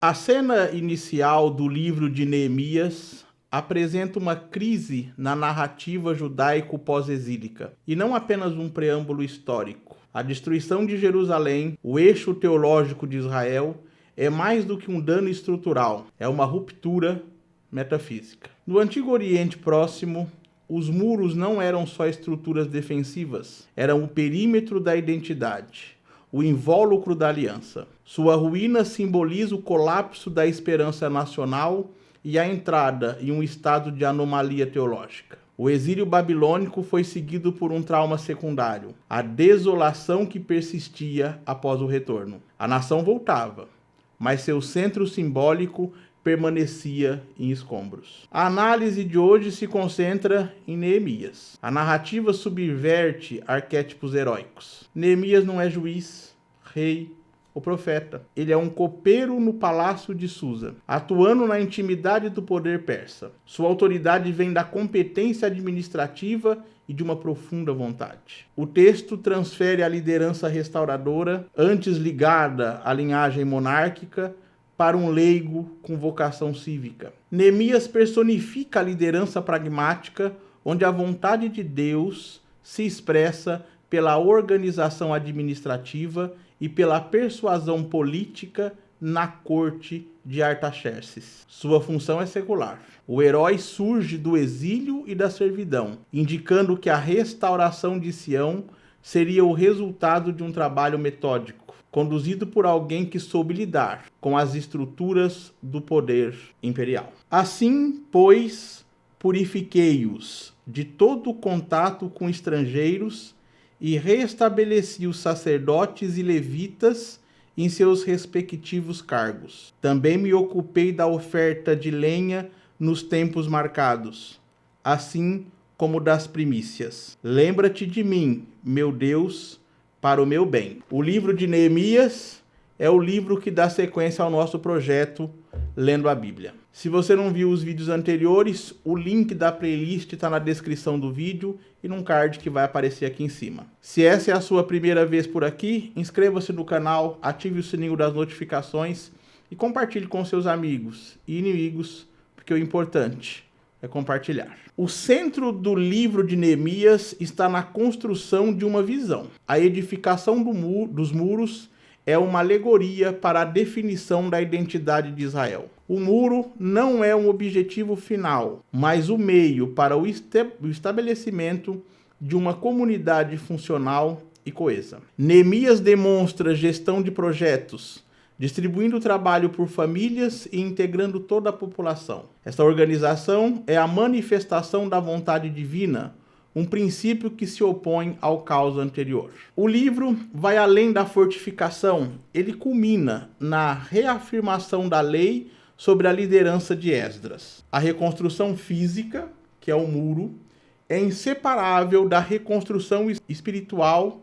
A cena inicial do livro de Neemias apresenta uma crise na narrativa judaico pós-exílica, e não apenas um preâmbulo histórico. A destruição de Jerusalém, o eixo teológico de Israel, é mais do que um dano estrutural, é uma ruptura metafísica. No Antigo Oriente Próximo, os muros não eram só estruturas defensivas, eram o perímetro da identidade, o invólucro da aliança. Sua ruína simboliza o colapso da esperança nacional e a entrada em um estado de anomalia teológica. O exílio babilônico foi seguido por um trauma secundário, a desolação que persistia após o retorno. A nação voltava, mas seu centro simbólico permanecia em escombros. A análise de hoje se concentra em Neemias. A narrativa subverte arquétipos heróicos. Neemias não é juiz, rei ou profeta. Ele é um copeiro no palácio de Susa, atuando na intimidade do poder persa. Sua autoridade vem da competência administrativa e de uma profunda vontade. O texto transfere a liderança restauradora, antes ligada à linhagem monárquica, para um leigo com vocação cívica. Neemias personifica a liderança pragmática, onde a vontade de Deus se expressa pela organização administrativa e pela persuasão política na corte de Artaxerxes. Sua função é secular. O herói surge do exílio e da servidão, indicando que a restauração de Sião seria o resultado de um trabalho metódico, conduzido por alguém que soube lidar com as estruturas do poder imperial. Assim, pois, purifiquei-os de todo contato com estrangeiros e restabeleci os sacerdotes e levitas em seus respectivos cargos. Também me ocupei da oferta de lenha nos tempos marcados, assim como das primícias. Lembra-te de mim, meu Deus, para o meu bem. O livro de Neemias é o livro que dá sequência ao nosso projeto Lendo a Bíblia. Se você não viu os vídeos anteriores, o link da playlist está na descrição do vídeo e num card que vai aparecer aqui em cima. Se essa é a sua primeira vez por aqui, inscreva-se no canal, ative o sininho das notificações e compartilhe com seus amigos e inimigos, porque o importante é compartilhar. O centro do livro de Neemias está na construção de uma visão. A edificação dos muros é uma alegoria para a definição da identidade de Israel. O muro não é um objetivo final, mas o meio para o estabelecimento de uma comunidade funcional e coesa. Neemias demonstra gestão de projetos, distribuindo o trabalho por famílias e integrando toda a população. Esta organização é a manifestação da vontade divina, um princípio que se opõe ao caos anterior. O livro vai além da fortificação, ele culmina na reafirmação da lei sobre a liderança de Esdras. A reconstrução física, que é o muro, é inseparável da reconstrução espiritual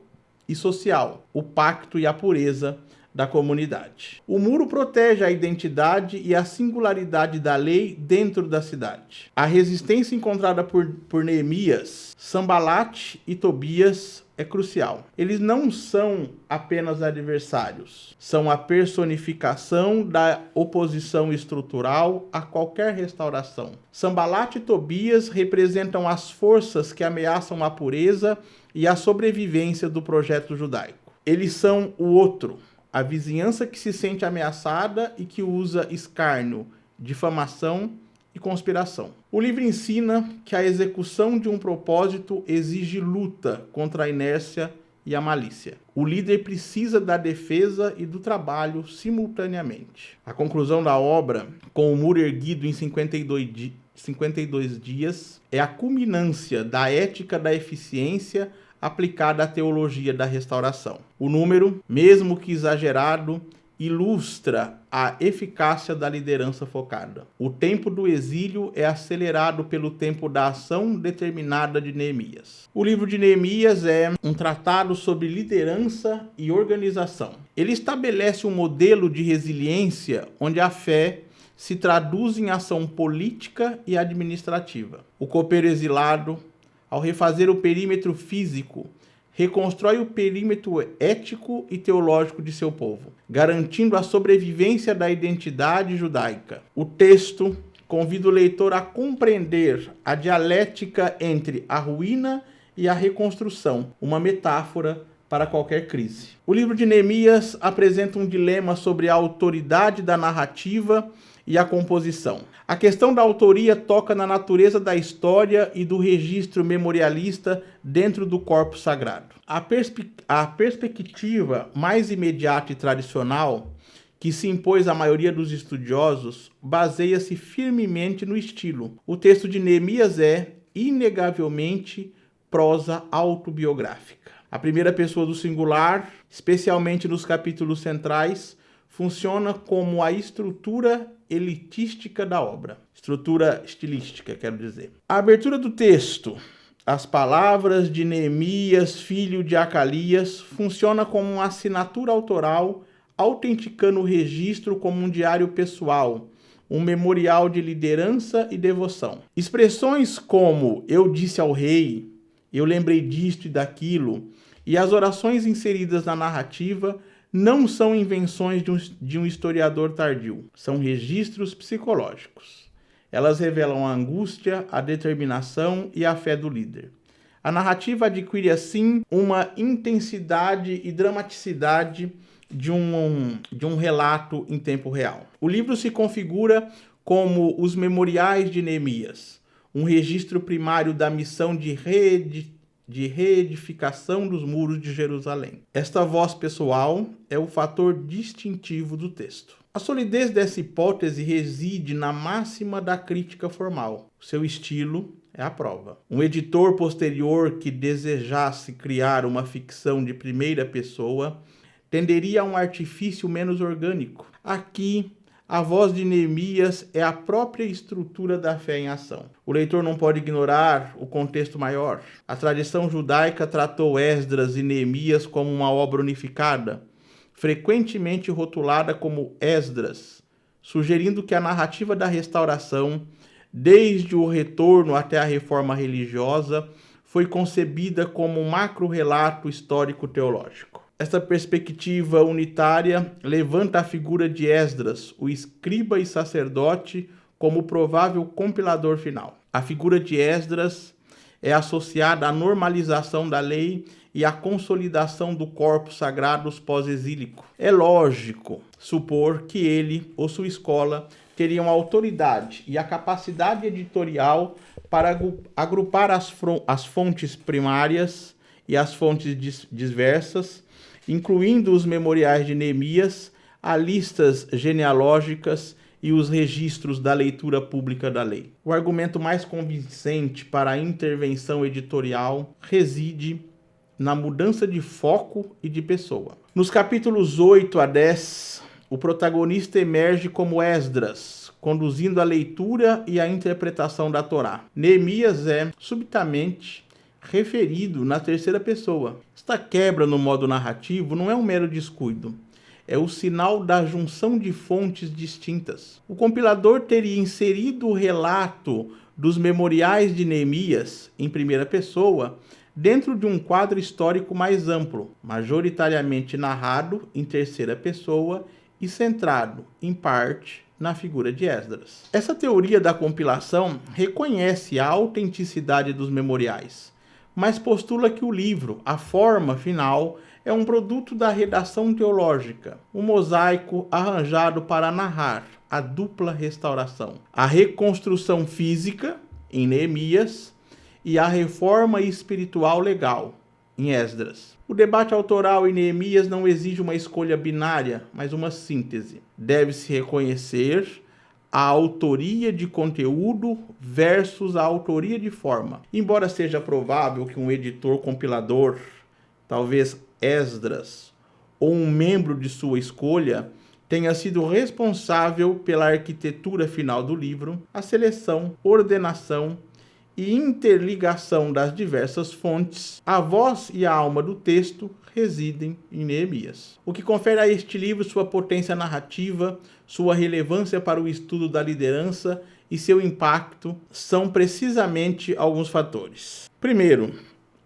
e social, o pacto e a pureza da comunidade. O muro protege a identidade e a singularidade da lei dentro da cidade. A resistência encontrada por Neemias, Sanbalate e Tobias é crucial. Eles não são apenas adversários, são a personificação da oposição estrutural a qualquer restauração. Sanbalate e Tobias representam as forças que ameaçam a pureza e a sobrevivência do projeto judaico. Eles são o outro, a vizinhança que se sente ameaçada e que usa escárnio, difamação e conspiração. O livro ensina que a execução de um propósito exige luta contra a inércia e a malícia. O líder precisa da defesa e do trabalho simultaneamente. A conclusão da obra, com o muro erguido em 52 dias, é a culminância da ética da eficiência aplicada à teologia da restauração. O número, mesmo que exagerado, ilustra a eficácia da liderança focada. O tempo do exílio é acelerado pelo tempo da ação determinada de Neemias. O livro de Neemias é um tratado sobre liderança e organização. Ele estabelece um modelo de resiliência onde a fé se traduz em ação política e administrativa. O copeiro exilado, ao refazer o perímetro físico, reconstrói o perímetro ético e teológico de seu povo, garantindo a sobrevivência da identidade judaica. O texto convida o leitor a compreender a dialética entre a ruína e a reconstrução, uma metáfora para qualquer crise. O livro de Neemias apresenta um dilema sobre a autoridade da narrativa e a composição. A questão da autoria toca na natureza da história e do registro memorialista dentro do corpo sagrado. A perspectiva mais imediata e tradicional, que se impôs à maioria dos estudiosos, baseia-se firmemente no estilo. O texto de Neemias é, inegavelmente, prosa autobiográfica. A primeira pessoa do singular, especialmente nos capítulos centrais, funciona como a estrutura elitística da obra. Estrutura estilística, quero dizer. A abertura do texto, as palavras de Neemias, filho de Acalias, funciona como uma assinatura autoral, autenticando o registro como um diário pessoal, um memorial de liderança e devoção. Expressões como "eu disse ao rei", "eu lembrei disto e daquilo", e as orações inseridas na narrativa não são invenções de um historiador tardio, são registros psicológicos. Elas revelam a angústia, a determinação e a fé do líder. A narrativa adquire, assim, uma intensidade e dramaticidade de um relato em tempo real. O livro se configura como os memoriais de Neemias, um registro primário da missão de reedificação dos muros de Jerusalém. Esta voz pessoal é o fator distintivo do texto. A solidez dessa hipótese reside na máxima da crítica formal. Seu estilo é a prova. Um editor posterior que desejasse criar uma ficção de primeira pessoa tenderia a um artifício menos orgânico. Aqui, a voz de Neemias é a própria estrutura da fé em ação. O leitor não pode ignorar o contexto maior. A tradição judaica tratou Esdras e Neemias como uma obra unificada, frequentemente rotulada como Esdras, sugerindo que a narrativa da restauração, desde o retorno até a reforma religiosa, foi concebida como um macro-relato histórico-teológico. Esta perspectiva unitária levanta a figura de Esdras, o escriba e sacerdote, como provável compilador final. A figura de Esdras é associada à normalização da lei e à consolidação do corpo sagrado pós-exílico. É lógico supor que ele ou sua escola teriam a autoridade e a capacidade editorial para agrupar as fontes primárias e as fontes diversas, incluindo os memoriais de Neemias, as listas genealógicas e os registros da leitura pública da lei. O argumento mais convincente para a intervenção editorial reside na mudança de foco e de pessoa. Nos capítulos 8 a 10, o protagonista emerge como Esdras, conduzindo a leitura e a interpretação da Torá. Neemias é, subitamente, referido na terceira pessoa. Esta quebra no modo narrativo não é um mero descuido, é o sinal da junção de fontes distintas. O compilador teria inserido o relato dos memoriais de Neemias, em primeira pessoa, dentro de um quadro histórico mais amplo, majoritariamente narrado em terceira pessoa e centrado, em parte, na figura de Esdras. Essa teoria da compilação reconhece a autenticidade dos memoriais, mas postula que o livro, a forma final, é um produto da redação teológica, um mosaico arranjado para narrar a dupla restauração, a reconstrução física, em Neemias, e a reforma espiritual legal, em Esdras. O debate autoral em Neemias não exige uma escolha binária, mas uma síntese. Deve-se reconhecer a autoria de conteúdo versus a autoria de forma. Embora seja provável que um editor compilador, talvez Esdras, ou um membro de sua escolha, tenha sido responsável pela arquitetura final do livro, a seleção, ordenação e interligação das diversas fontes, a voz e a alma do texto residem em Neemias. O que confere a este livro sua potência narrativa, sua relevância para o estudo da liderança e seu impacto são precisamente alguns fatores. Primeiro,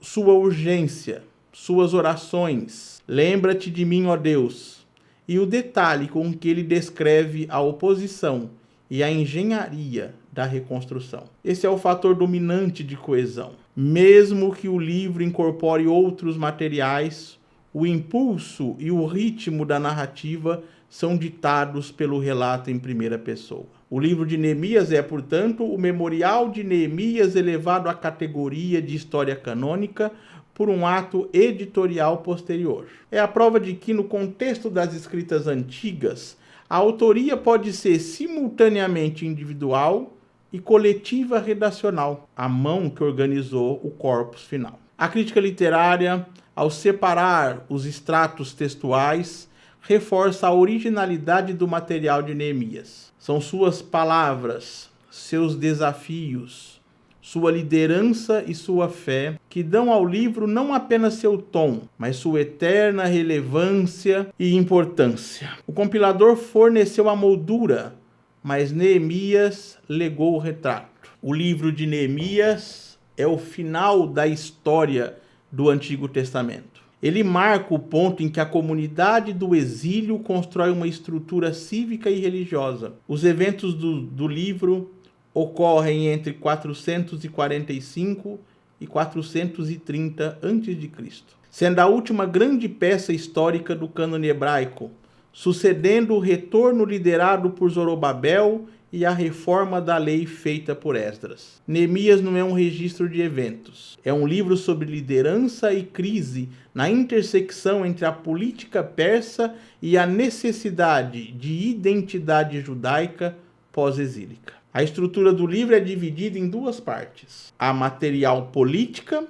sua urgência. suas orações, lembra-te de mim, ó Deus, e o detalhe com que ele descreve a oposição e a engenharia da reconstrução. Esse é o fator dominante de coesão. Mesmo que o livro incorpore outros materiais, o impulso e o ritmo da narrativa são ditados pelo relato em primeira pessoa. O livro de Neemias é, portanto, o memorial de Neemias elevado à categoria de história canônica por um ato editorial posterior. É a prova de que, no contexto das escritas antigas, a autoria pode ser simultaneamente individual e coletiva redacional, a mão que organizou o corpus final. A crítica literária, ao separar os extratos textuais, reforça a originalidade do material de Neemias. São suas palavras, seus desafios, sua liderança e sua fé que dão ao livro não apenas seu tom, mas sua eterna relevância e importância. O compilador forneceu a moldura, mas Neemias legou o retrato. O livro de Neemias é o final da história do Antigo Testamento. Ele marca o ponto em que a comunidade do exílio constrói uma estrutura cívica e religiosa. Os eventos do livro ocorrem entre 445 e 430 a.C., sendo a última grande peça histórica do cânone hebraico, sucedendo o retorno liderado por Zorobabel e a reforma da lei feita por Esdras. Neemias não é um registro de eventos, é um livro sobre liderança e crise na intersecção entre a política persa e a necessidade de identidade judaica pós-exílica. A estrutura do livro é dividida em duas partes: a material política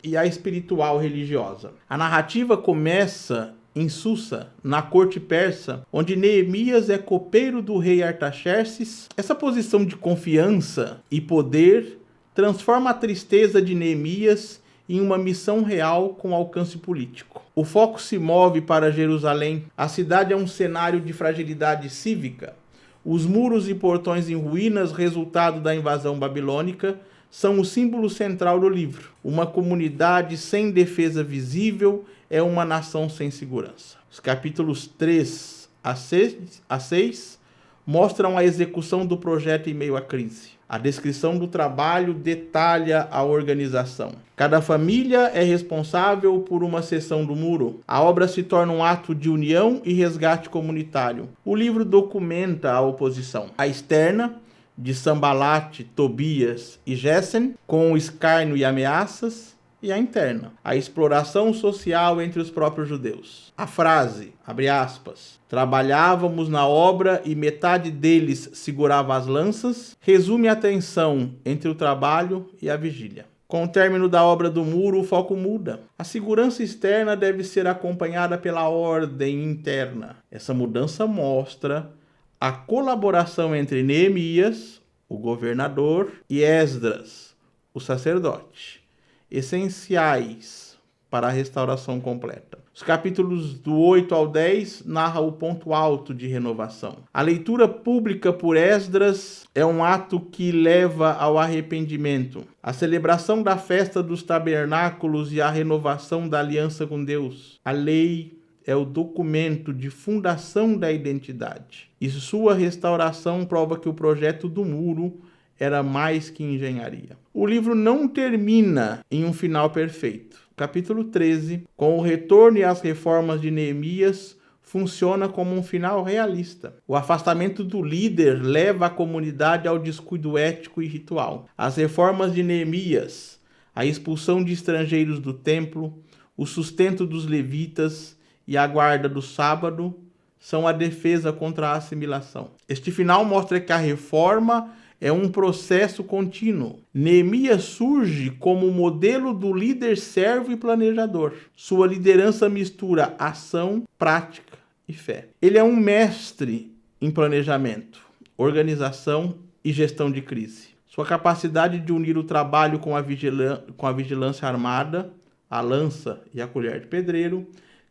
e a espiritual religiosa. A narrativa começa em Susa, na corte persa, onde Neemias é copeiro do rei Artaxerxes. Essa posição de confiança e poder transforma a tristeza de Neemias em uma missão real com alcance político. O foco se move para Jerusalém. A cidade é um cenário de fragilidade cívica. Os muros e portões em ruínas, resultado da invasão babilônica, são o símbolo central do livro. Uma comunidade sem defesa visível é uma nação sem segurança. Os capítulos 3 a 6 mostram a execução do projeto em meio à crise. A descrição do trabalho detalha a organização. Cada família é responsável por uma seção do muro. A obra se torna um ato de união e resgate comunitário. O livro documenta a oposição. A externa, de Sanbalate, Tobias e Gessen, com o escárnio e ameaças, e a interna, a exploração social entre os próprios judeus. A frase, abre aspas, trabalhávamos na obra e metade deles segurava as lanças, resume a tensão entre o trabalho e a vigília. Com o término da obra do muro, o foco muda. A segurança externa deve ser acompanhada pela ordem interna. Essa mudança mostra a colaboração entre Neemias, o governador, e Esdras, o sacerdote, essenciais para a restauração completa. Os capítulos do 8 ao 10 narram o ponto alto de renovação. A leitura pública por Esdras é um ato que leva ao arrependimento. A celebração da festa dos tabernáculos e a renovação da aliança com Deus. A lei é o documento de fundação da identidade. E sua restauração prova que o projeto do muro era mais que engenharia. O livro não termina em um final perfeito. Capítulo 13, com o retorno e as reformas de Neemias, funciona como um final realista. O afastamento do líder leva a comunidade ao descuido ético e ritual. As reformas de Neemias, a expulsão de estrangeiros do templo, o sustento dos levitas e a guarda do sábado são a defesa contra a assimilação. Este final mostra que a reforma é um processo contínuo. Neemias surge como modelo do líder servo e planejador. Sua liderança mistura ação, prática e fé. Ele é um mestre em planejamento, organização e gestão de crise. Sua capacidade de unir o trabalho com a vigilância armada, a lança e a colher de pedreiro,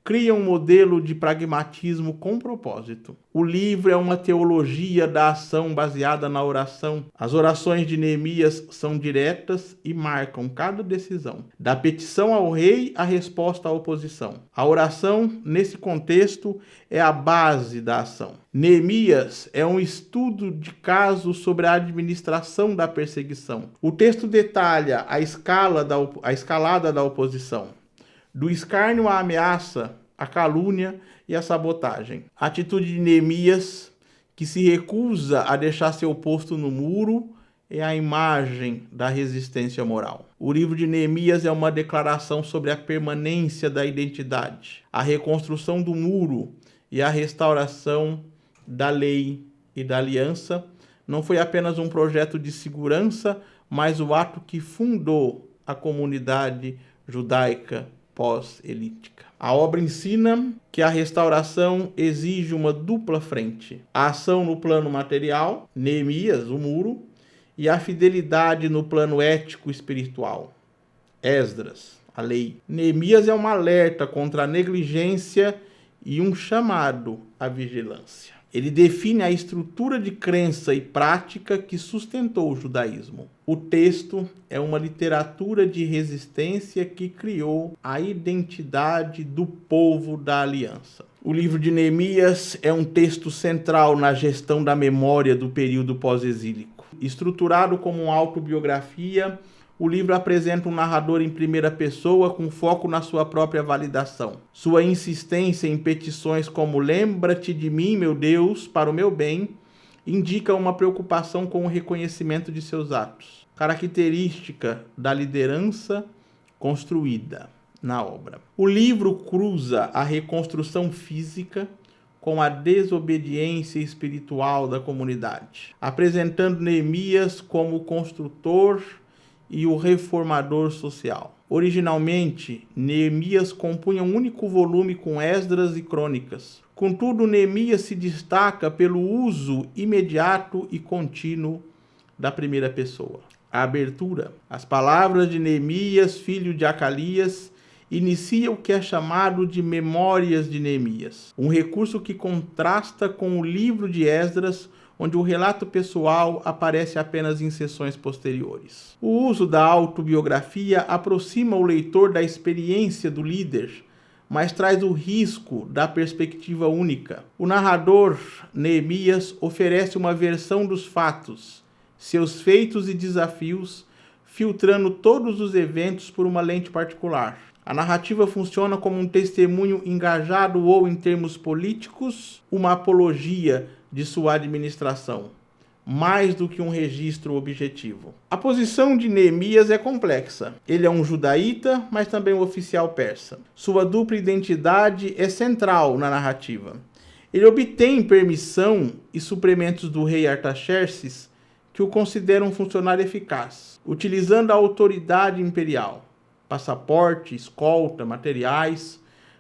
cria um modelo de pragmatismo com propósito. O livro é uma teologia da ação baseada na oração. As orações de Neemias são diretas e marcam cada decisão. Da petição ao rei, à resposta à oposição. A oração, nesse contexto, é a base da ação. Neemias é um estudo de caso sobre a administração da perseguição. O texto detalha a escalada da oposição. Do escárnio à ameaça, a calúnia e a sabotagem. A atitude de Neemias, que se recusa a deixar seu posto no muro, é a imagem da resistência moral. O livro de Neemias é uma declaração sobre a permanência da identidade, a reconstrução do muro e a restauração da lei e da aliança. Não foi apenas um projeto de segurança, mas o ato que fundou a comunidade judaica pós-elítica. A obra ensina que a restauração exige uma dupla frente. A ação no plano material, Neemias, o muro, e a fidelidade no plano ético-espiritual, Esdras, a lei. Neemias é um alerta contra a negligência e um chamado à vigilância. Ele define a estrutura de crença e prática que sustentou o judaísmo. O texto é uma literatura de resistência que criou a identidade do povo da aliança. O livro de Neemias é um texto central na gestão da memória do período pós-exílico. Estruturado como uma autobiografia, o livro apresenta um narrador em primeira pessoa com foco na sua própria validação. Sua insistência em petições como "lembra-te de mim, meu Deus, para o meu bem", indica uma preocupação com o reconhecimento de seus atos, característica da liderança construída na obra. O livro cruza a reconstrução física com a desobediência espiritual da comunidade, apresentando Neemias como o construtor e o reformador social. Originalmente, Neemias compunha um único volume com Esdras e Crônicas. Contudo, Neemias se destaca pelo uso imediato e contínuo da primeira pessoa. A abertura. As palavras de Neemias, filho de Acalias, inicia o que é chamado de Memórias de Neemias, um recurso que contrasta com o livro de Esdras, onde o relato pessoal aparece apenas em sessões posteriores. O uso da autobiografia aproxima o leitor da experiência do líder, mas traz o risco da perspectiva única. O narrador, Neemias, oferece uma versão dos fatos, seus feitos e desafios, filtrando todos os eventos por uma lente particular. A narrativa funciona como um testemunho engajado ou, em termos políticos, uma apologia de sua administração, mais do que um registro objetivo. A posição de Neemias é complexa. Ele é um judaíta, mas também um oficial persa. Sua dupla identidade é central na narrativa. Ele obtém permissão e suprimentos do rei Artaxerxes, que o considera um funcionário eficaz, utilizando a autoridade imperial, passaporte, escolta, materiais,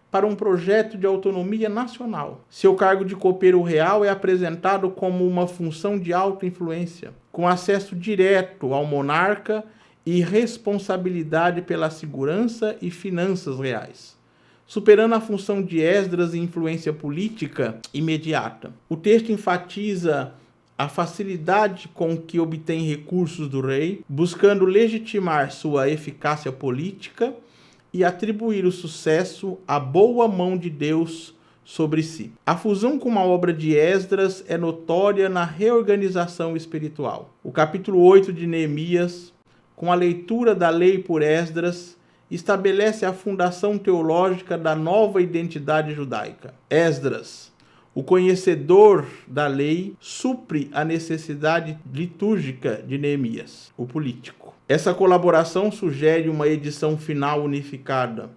para um projeto de autonomia nacional. Seu cargo de copeiro real é apresentado como uma função de alta influência, com acesso direto ao monarca e responsabilidade pela segurança e finanças reais, superando a função de Esdras e influência política imediata. O texto enfatiza a facilidade com que obtém recursos do rei, buscando legitimar sua eficácia política e atribuir o sucesso à boa mão de Deus sobre si. A fusão com uma obra de Esdras é notória na reorganização espiritual. O capítulo 8 de Neemias, com a leitura da lei por Esdras, estabelece a fundação teológica da nova identidade judaica. Esdras, o conhecedor da lei, supre a necessidade litúrgica de Neemias, o político. Essa colaboração sugere uma edição final unificada,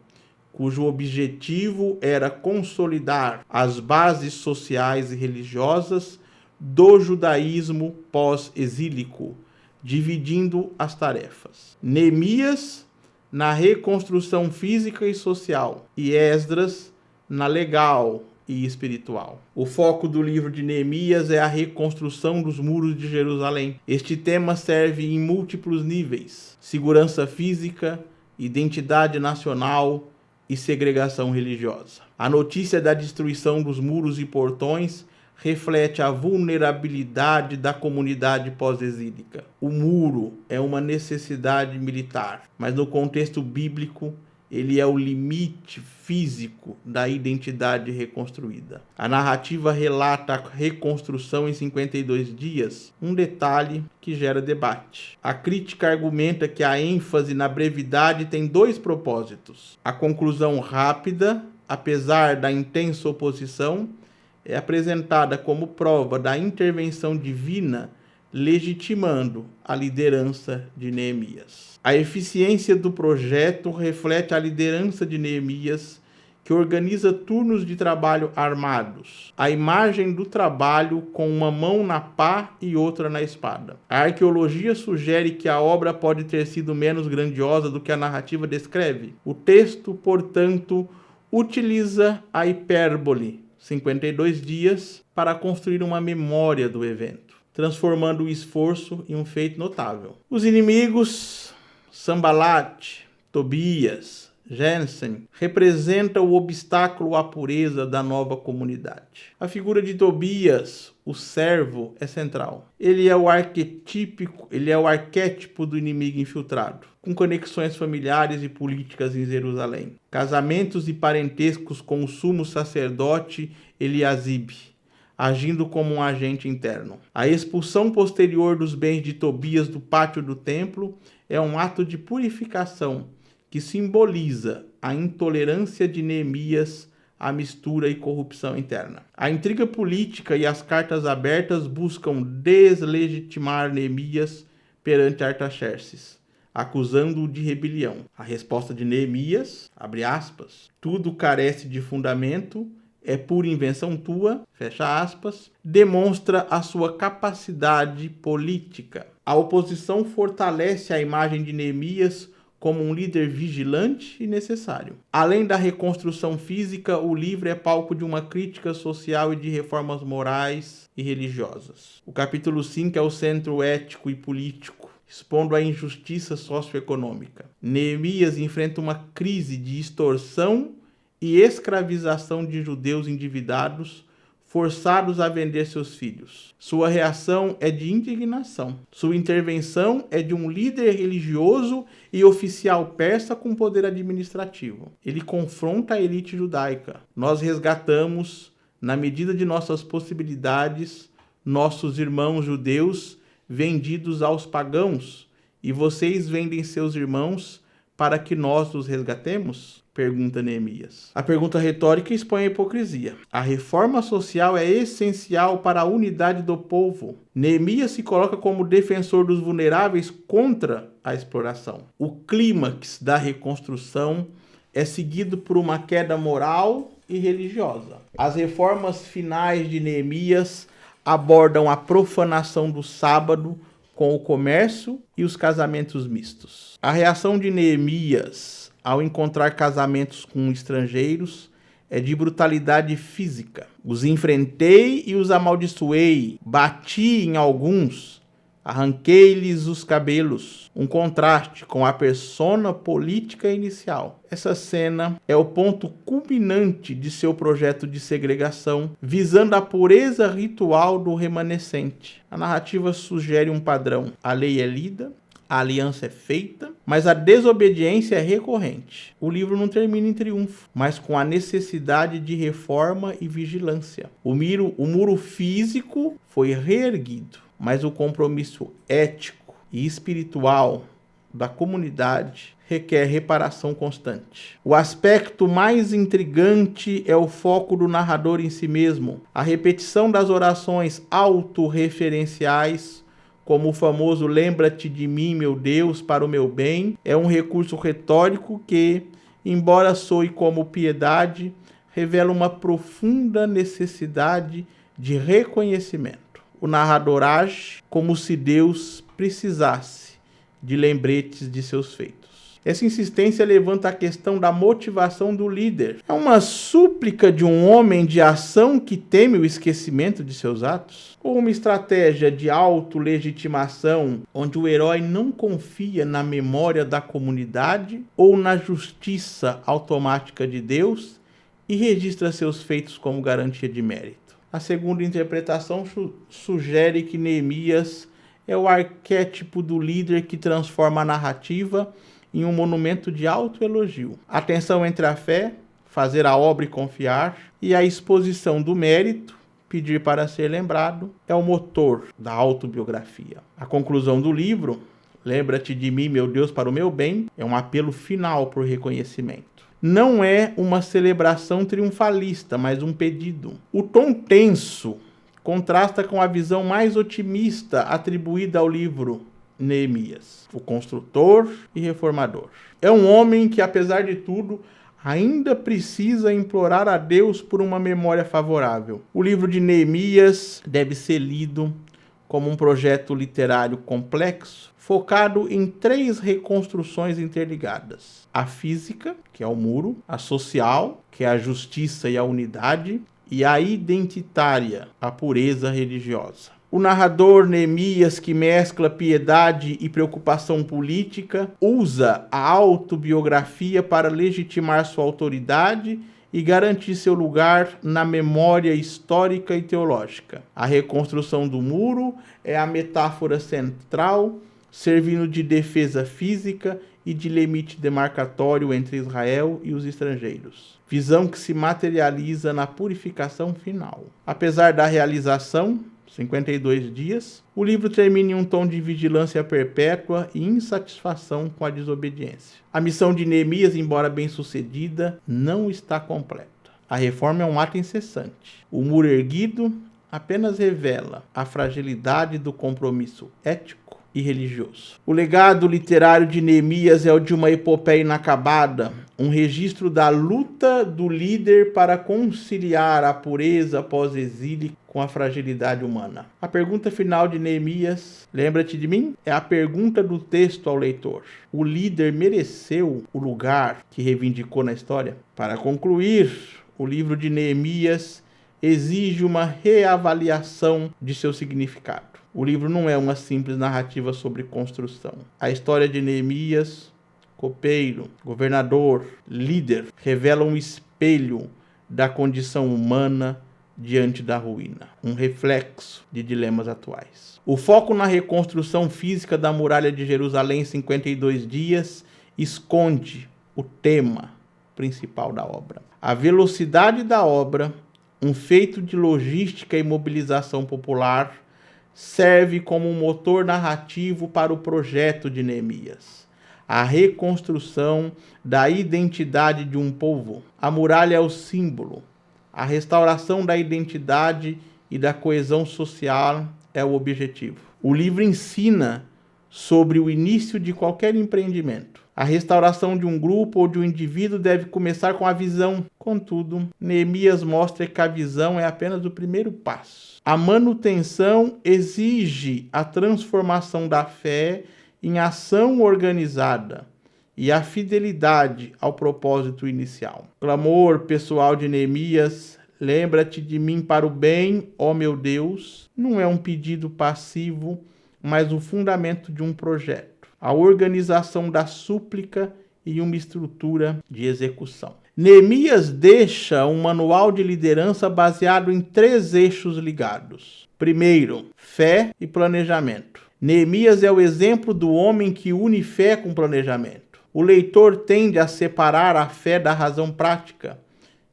cujo objetivo era consolidar as bases sociais e religiosas do judaísmo pós-exílico, dividindo as tarefas. Neemias na reconstrução física e social, e Esdras na legal e espiritual. O foco do livro de Neemias é a reconstrução dos muros de Jerusalém. Este tema serve em múltiplos níveis: segurança física, identidade nacional e segregação religiosa. A notícia da destruição dos muros e portões reflete a vulnerabilidade da comunidade pós-exílica. O muro é uma necessidade militar, mas no contexto bíblico ele é o limite físico da identidade reconstruída. A narrativa relata a reconstrução em 52 dias, um detalhe que gera debate. A crítica argumenta que a ênfase na brevidade tem dois propósitos. A conclusão rápida, apesar da intensa oposição, é apresentada como prova da intervenção divina, legitimando a liderança de Neemias. A eficiência do projeto reflete a liderança de Neemias, que organiza turnos de trabalho armados. A imagem do trabalho com uma mão na pá e outra na espada. A arqueologia sugere que a obra pode ter sido menos grandiosa do que a narrativa descreve. O texto, portanto, utiliza a hipérbole, 52 dias, para construir uma memória do evento, transformando o esforço em um feito notável. Os inimigos, Sanbalat, Tobias, Gesem, representam o obstáculo à pureza da nova comunidade. A figura de Tobias, o servo, é central. Ele é o arquétipo do inimigo infiltrado, com conexões familiares e políticas em Jerusalém. Casamentos e parentescos com o sumo sacerdote Eliasibe, agindo como um agente interno. A expulsão posterior dos bens de Tobias do pátio do templo é um ato de purificação que simboliza a intolerância de Neemias à mistura e corrupção interna. A intriga política e as cartas abertas buscam deslegitimar Neemias perante Artaxerxes, acusando-o de rebelião. A resposta de Neemias, abre aspas, tudo carece de fundamento, é pura invenção tua, fecha aspas, demonstra a sua capacidade política. A oposição fortalece a imagem de Neemias como um líder vigilante e necessário. Além da reconstrução física, o livro é palco de uma crítica social e de reformas morais e religiosas. O capítulo 5 é o centro ético e político, expondo a injustiça socioeconômica. Neemias enfrenta uma crise de extorsão e escravização de judeus endividados, forçados a vender seus filhos. Sua reação é de indignação. Sua intervenção é de um líder religioso e oficial persa com poder administrativo. Ele confronta a elite judaica. Nós resgatamos, na medida de nossas possibilidades, nossos irmãos judeus vendidos aos pagãos, e vocês vendem seus irmãos para que nós os resgatemos? Pergunta Neemias. A pergunta retórica expõe a hipocrisia. A reforma social é essencial para a unidade do povo. Neemias se coloca como defensor dos vulneráveis contra a exploração. O clímax da reconstrução é seguido por uma queda moral e religiosa. As reformas finais de Neemias abordam a profanação do sábado com o comércio e os casamentos mistos. A reação de Neemias ao encontrar casamentos com estrangeiros é de brutalidade física. Os enfrentei e os amaldiçoei, bati em alguns, arranquei-lhes os cabelos. Um contraste com a persona política inicial. Essa cena é o ponto culminante de seu projeto de segregação, visando a pureza ritual do remanescente. A narrativa sugere um padrão. A lei é lida, a aliança é feita, mas a desobediência é recorrente. O livro não termina em triunfo, mas com a necessidade de reforma e vigilância. O muro físico foi reerguido, mas o compromisso ético e espiritual da comunidade requer reparação constante. O aspecto mais intrigante é o foco do narrador em si mesmo. A repetição das orações autorreferenciais, como o famoso "lembra-te de mim, meu Deus, para o meu bem", é um recurso retórico que, embora soe como piedade, revela uma profunda necessidade de reconhecimento. O narrador age como se Deus precisasse de lembretes de seus feitos. Essa insistência levanta a questão da motivação do líder. É uma súplica de um homem de ação que teme o esquecimento de seus atos? Ou uma estratégia de autolegitimação, onde o herói não confia na memória da comunidade ou na justiça automática de Deus e registra seus feitos como garantia de mérito? A segunda interpretação sugere que Neemias é o arquétipo do líder que transforma a narrativa em um monumento de autoelogio. A tensão entre a fé, fazer a obra e confiar, e a exposição do mérito, pedir para ser lembrado, é o motor da autobiografia. A conclusão do livro, lembra-te de mim, meu Deus, para o meu bem, é um apelo final por reconhecimento. Não é uma celebração triunfalista, mas um pedido. O tom tenso contrasta com a visão mais otimista atribuída ao livro Neemias, o construtor e reformador. É um homem que, apesar de tudo, ainda precisa implorar a Deus por uma memória favorável. O livro de Neemias deve ser lido como um projeto literário complexo, focado em 3 reconstruções interligadas: a física, que é o muro, a social, que é a justiça e a unidade, e a identitária, a pureza religiosa. O narrador Neemias, que mescla piedade e preocupação política, usa a autobiografia para legitimar sua autoridade e garantir seu lugar na memória histórica e teológica. A reconstrução do muro é a metáfora central, servindo de defesa física e de limite demarcatório entre Israel e os estrangeiros. Visão que se materializa na purificação final. Apesar da realização, 52 dias, o livro termina em um tom de vigilância perpétua e insatisfação com a desobediência. A missão de Neemias, embora bem-sucedida, não está completa. A reforma é um ato incessante. O muro erguido apenas revela a fragilidade do compromisso ético e religioso. O legado literário de Neemias é o de uma epopeia inacabada, um registro da luta do líder para conciliar a pureza pós-exílio com a fragilidade humana. A pergunta final de Neemias, lembra-te de mim? É a pergunta do texto ao leitor. O líder mereceu o lugar que reivindicou na história? Para concluir, o livro de Neemias exige uma reavaliação de seu significado. O livro não é uma simples narrativa sobre construção. A história de Neemias, copeiro, governador, líder, revela um espelho da condição humana diante da ruína, um reflexo de dilemas atuais. O foco na reconstrução física da muralha de Jerusalém em 52 dias esconde o tema principal da obra. A velocidade da obra, um feito de logística e mobilização popular, serve como um motor narrativo para o projeto de Neemias. A reconstrução da identidade de um povo. A muralha é o símbolo. A restauração da identidade e da coesão social é o objetivo. O livro ensina sobre o início de qualquer empreendimento. A restauração de um grupo ou de um indivíduo deve começar com a visão. Contudo, Neemias mostra que a visão é apenas o primeiro passo. A manutenção exige a transformação da fé em ação organizada e a fidelidade ao propósito inicial. Clamor pessoal de Neemias, lembra-te de mim para o bem, ó meu Deus, não é um pedido passivo, mas o fundamento de um projeto. A organização da súplica e uma estrutura de execução. Neemias deixa um manual de liderança baseado em 3 eixos ligados. Primeiro, fé e planejamento. Neemias é o exemplo do homem que une fé com planejamento. O leitor tende a separar a fé da razão prática.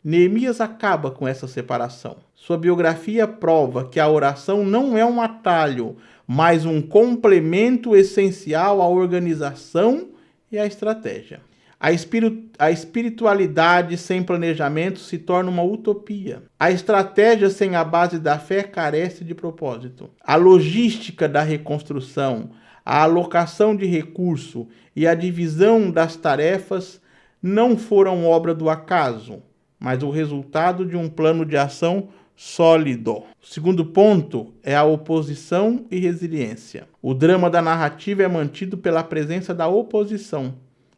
Neemias acaba com essa separação. Sua biografia prova que a oração não é um atalho, mas um complemento essencial à organização e à estratégia. A espiritualidade sem planejamento se torna uma utopia. A estratégia sem a base da fé carece de propósito. A logística da reconstrução, a alocação de recurso e a divisão das tarefas não foram obra do acaso, mas o resultado de um plano de ação sólido. O segundo ponto é a oposição e resiliência. O drama da narrativa é mantido pela presença da oposição.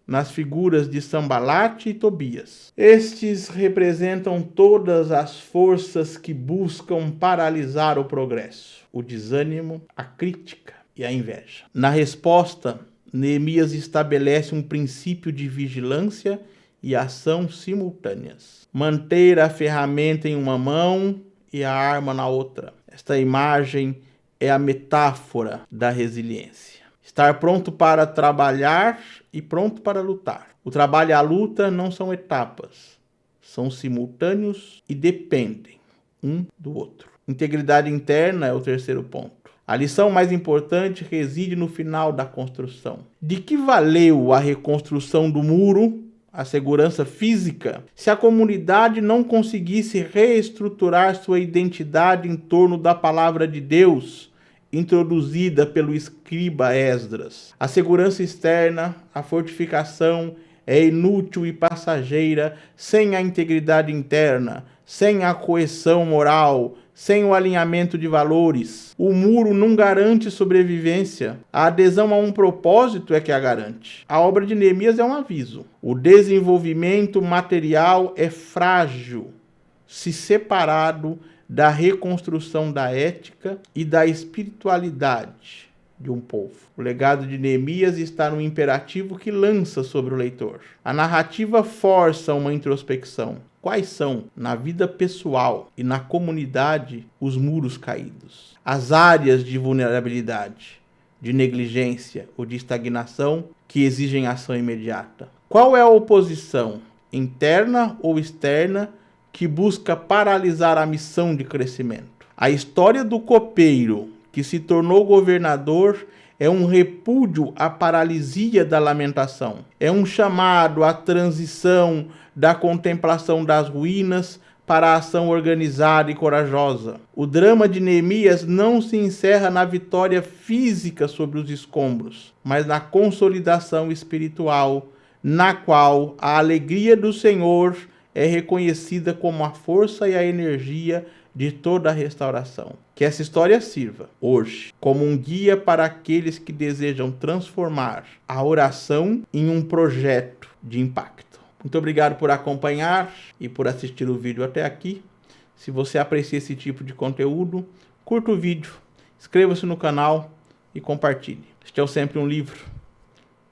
nas figuras de Sambalate e Tobias. Estes representam todas as forças que buscam paralisar o progresso, o desânimo, a crítica e a inveja. Na resposta, Neemias estabelece um princípio de vigilância e ação simultâneas. Manter a ferramenta em uma mão e a arma na outra. Esta imagem é a metáfora da resiliência. Estar pronto para trabalhar e pronto para lutar. O trabalho e a luta não são etapas, são simultâneos e dependem um do outro. Integridade interna é o terceiro ponto. A lição mais importante reside no final da construção. De que valeu a reconstrução do muro, a segurança física, se a comunidade não conseguisse reestruturar sua identidade em torno da palavra de Deus, introduzida pelo escriba Esdras? A segurança externa, a fortificação, é inútil e passageira sem a integridade interna, sem a coesão moral, sem o alinhamento de valores. O muro não garante sobrevivência. A adesão a um propósito é que a garante. A obra de Neemias é um aviso. O desenvolvimento material é frágil, se separado da reconstrução da ética e da espiritualidade de um povo. O legado de Neemias está no imperativo que lança sobre o leitor. A narrativa força uma introspecção. Quais são, na vida pessoal e na comunidade, os muros caídos? As áreas de vulnerabilidade, de negligência ou de estagnação que exigem ação imediata? Qual é a oposição, interna ou externa, que busca paralisar a missão de crescimento? A história do copeiro que se tornou governador é um repúdio à paralisia da lamentação. É um chamado à transição da contemplação das ruínas para a ação organizada e corajosa. O drama de Neemias não se encerra na vitória física sobre os escombros, mas na consolidação espiritual, na qual a alegria do Senhor é reconhecida como a força e a energia de toda a restauração. Que essa história sirva, hoje, como um guia para aqueles que desejam transformar a oração em um projeto de impacto. Muito obrigado por acompanhar e por assistir o vídeo até aqui. Se você aprecia esse tipo de conteúdo, curta o vídeo, inscreva-se no canal e compartilhe. Este é o Sempre um Livro.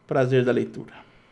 Prazer da leitura.